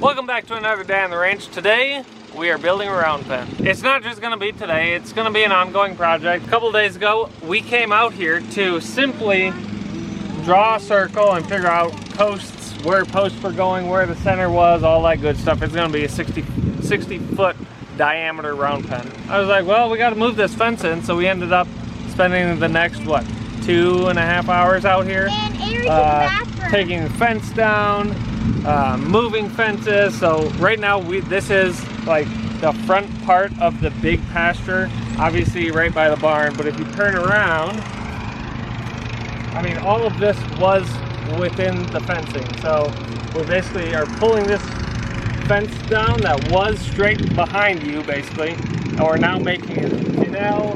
Welcome back to another day on the ranch. Today we are building a round pen. It's not just going to be today, it's going to be an ongoing project. A couple of days ago we came out here to simply draw a circle and figure out posts, where posts were going, where the center was, all that good stuff. It's going to be a 60 foot diameter round pen. I was like, well, we got to move this fence in, so we ended up spending the next, what, 2.5 hours out here, taking the fence down, moving fences. So right now this is like the front part of the big pasture, obviously right by the barn. But if you turn around, I mean, all of this was within the fencing. So we basically are pulling this fence down that was straight behind you, basically, and we're now making it now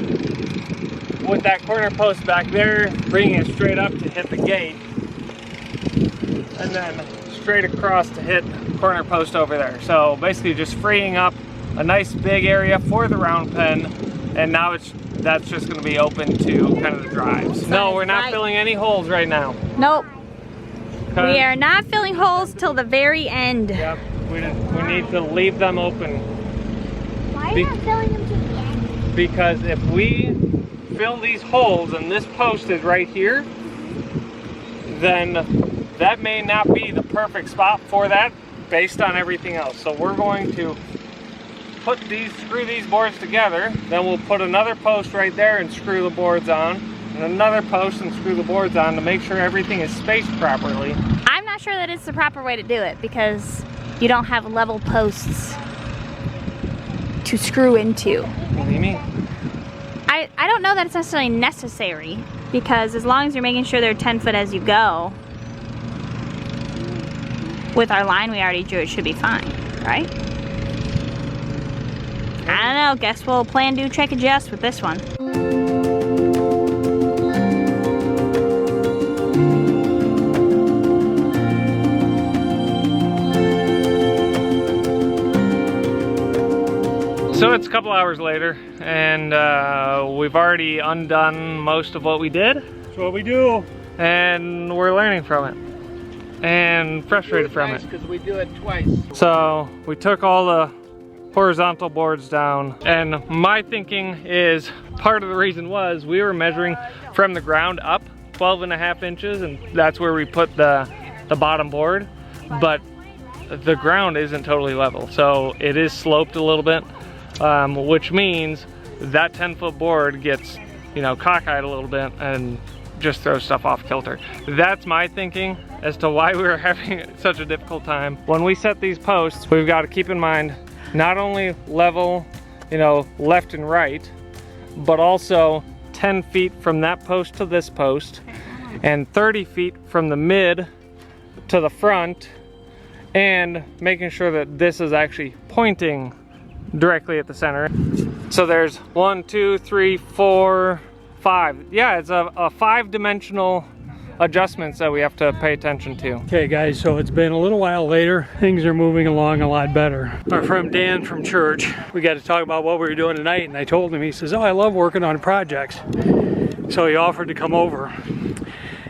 with that corner post back there, bringing it straight up to hit the gate, and then straight across to hit corner post over there. So basically just freeing up a nice big area for the round pen, and now that's just going to be open to kind of the drives. No, we're not filling any holes right now. Nope. We are not filling holes till the very end. Yep, we need to leave them open. Why are you not filling them to the end? Because if we fill these holes and this post is right here, then that may not be the perfect spot for that based on everything else. So we're going to screw these boards together, then we'll put another post right there and screw the boards on, and another post and screw the boards on to make sure everything is spaced properly. I'm not sure that it's the proper way to do it because you don't have level posts to screw into. What do you mean? I don't know that it's necessarily necessary, because as long as you're making sure they're 10 foot as you go, with our line we already drew, it should be fine, right? I don't know, guess we'll plan, do, check, adjust with this one. So it's a couple hours later, and we've already undone most of what we did. That's what we do. And we're learning from it. And frustrated from it. Because we do it twice. So we took all the horizontal boards down, and my thinking is part of the reason was we were measuring from the ground up 12.5 inches, and that's where we put the bottom board, but the ground isn't totally level, so it is sloped a little bit, which means that 10-foot board gets, you know, cockeyed a little bit and just throws stuff off kilter. That's my thinking as to why we were having such a difficult time. When we set these posts, we've got to keep in mind not only level, you know, left and right, but also 10 feet from that post to this post, and 30 feet from the mid to the front, and making sure that this is actually pointing directly at the center. So there's 1, 2, 3, 4, 5. Yeah, it's a 5-dimensional adjustments that we have to pay attention to. Okay guys, so it's been a little while later. Things are moving along a lot better. Our friend Dan from church, we got to talk about what we were doing tonight, and I told him, he says, oh, I love working on projects. So he offered to come over.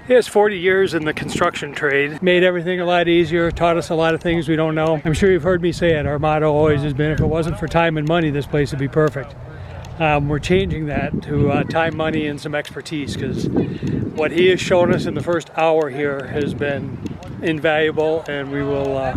He has 40 years in the construction trade, made everything a lot easier, taught us a lot of things we don't know. I'm sure you've heard me say it, our motto always has been, if it wasn't for time and money, this place would be perfect. We're changing that to time, money, and some expertise, because what he has shown us in the first hour here has been invaluable, and we will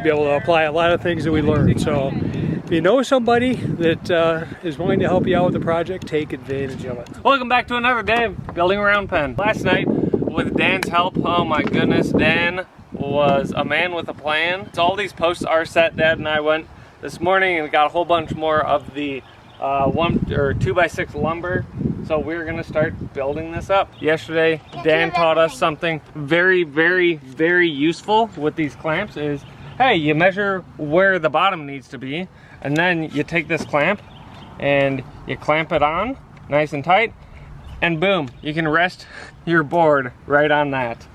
be able to apply a lot of things that we learned. So if you know somebody that is willing to help you out with the project, take advantage of it. Welcome back to another day of building a round pen. Last night, with Dan's help, oh my goodness, Dan was a man with a plan. So all these posts are set. Dad and I went this morning and got a whole bunch more of the 2x6 lumber, so we're gonna start building this up. Yesterday Dan taught us something very, very, very useful with these clamps is, hey, you measure where the bottom needs to be, and then you take this clamp and you clamp it on nice and tight, and boom, you can rest your board right on that.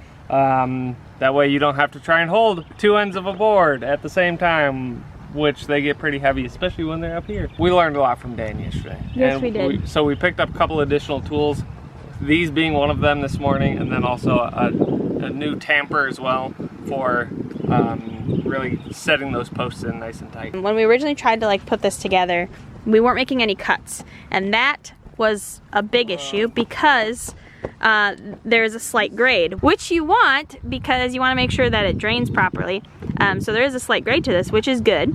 That way you don't have to try and hold two ends of a board at the same time, which they get pretty heavy, especially when they're up here. We learned a lot from Dan yesterday. Yes, and we did. So we picked up a couple additional tools, these being one of them this morning, and then also a new tamper as well for really setting those posts in nice and tight. When we originally tried to like put this together, we weren't making any cuts, and that was a big issue because there's a slight grade, which you want because you want to make sure that it drains properly. So there is a slight grade to this, which is good.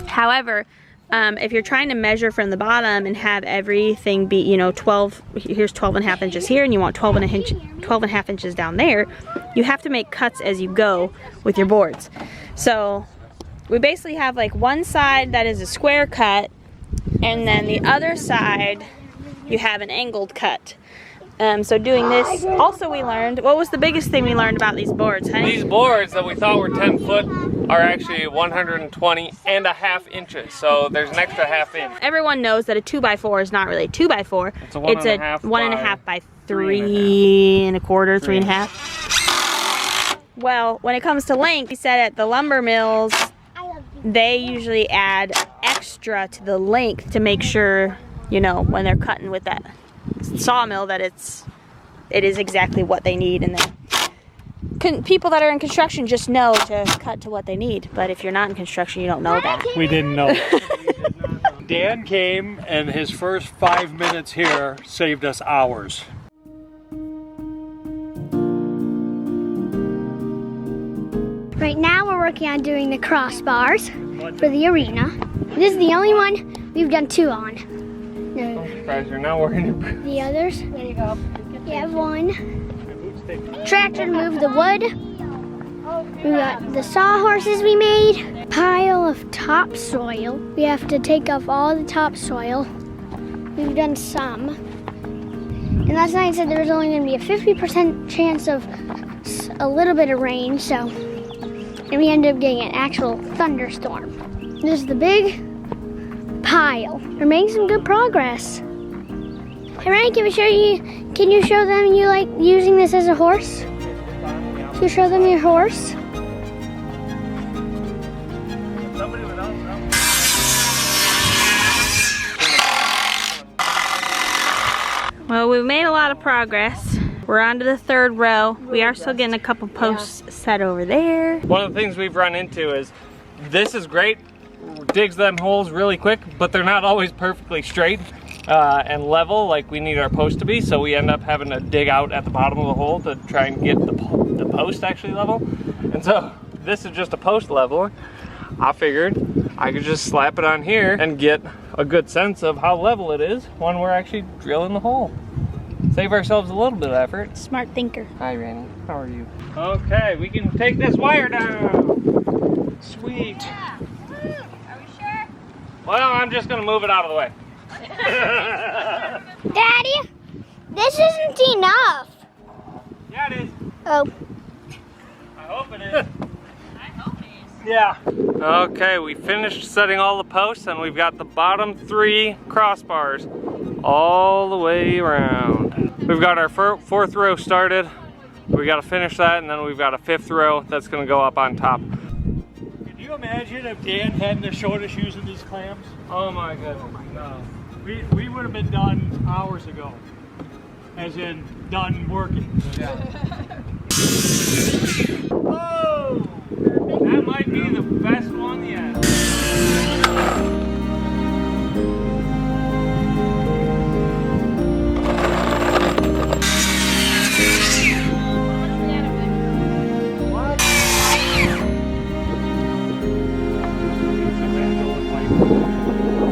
However, if you're trying to measure from the bottom and have everything be, you know, 12, here's 12.5 inches here, and you want 12.5 inches down there, you have to make cuts as you go with your boards. So we basically have like one side that is a square cut, and then the other side you have an angled cut. So doing this, also we learned, what was the biggest thing we learned about these boards, honey? These boards that we thought were 10 foot are actually 120.5 inches, so there's an extra half inch. Everyone knows that a 2x4 is not really a 2x4. It's a 1.5 by 3.25, 3.5. Well, when it comes to length, we said at the lumber mills, they usually add extra to the length to make sure, you know, when they're cutting with that sawmill that it is exactly what they need, and then people that are in construction just know to cut to what they need. But if you're not in construction, you don't know that. We didn't know. Dan came, and his first 5 minutes here saved us hours. Right now we're working on doing the crossbars for the arena. This is the only one we've done 2 on. I'm surprised you're not wearing your boots. The others? There you go. You have 1. Tractor to move the wood. We got the sawhorses we made. Pile of topsoil. We have to take off all the topsoil. We've done some. And last night I said there was only going to be a 50% chance of a little bit of rain, so and we ended up getting an actual thunderstorm. This is the big pile. We're making some good progress. Hey Ryan, can you show them you like using this as a horse? Can you show them your horse? Well, we've made a lot of progress. We're on to the 3rd row. We are still getting a couple posts set over there. One of the things we've run into is this is great, digs them holes really quick, but they're not always perfectly straight and level like we need our post to be, so we end up having to dig out at the bottom of the hole to try and get the post actually level. And so this is just a post leveler. I figured I could just slap it on here and get a good sense of how level it is when we're actually drilling the hole. Save ourselves a little bit of effort. Smart thinker. Hi, Randy. How are you? Okay, we can take this wire down. Sweet. Yeah. Are we sure? Well, I'm just gonna move it out of the way. Daddy, this isn't enough. Yeah, it is. Oh. I hope it is. I hope it is. Yeah. Okay, we finished setting all the posts, and we've got the bottom 3 crossbars all the way around. We've got our 4th row started. We got to finish that, and then we've got a 5th row that's going to go up on top. Can you imagine if Dan hadn't have showed us using these clamps? Oh my goodness, no. We would have been done hours ago. As in, done working. Yeah. Oh! That might be the best one yet.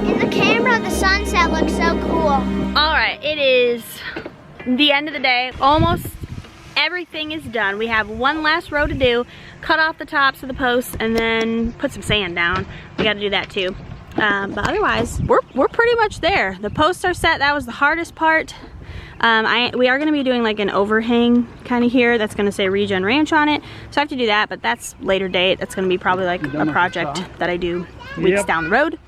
In the camera, the sunset looks so cool. All right, it is the end of the day. Almost everything is done. We have one last row to do. Cut off the tops of the posts and then put some sand down. We got to do that too. But otherwise, we're pretty much there. The posts are set. That was the hardest part. We are going to be doing like an overhang kind of here that's going to say Regen Ranch on it. So I have to do that, but that's later date. That's going to be probably like a project that I do weeks down the road.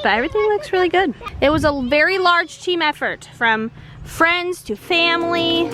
But everything looks really good. It was a very large team effort, from friends to family.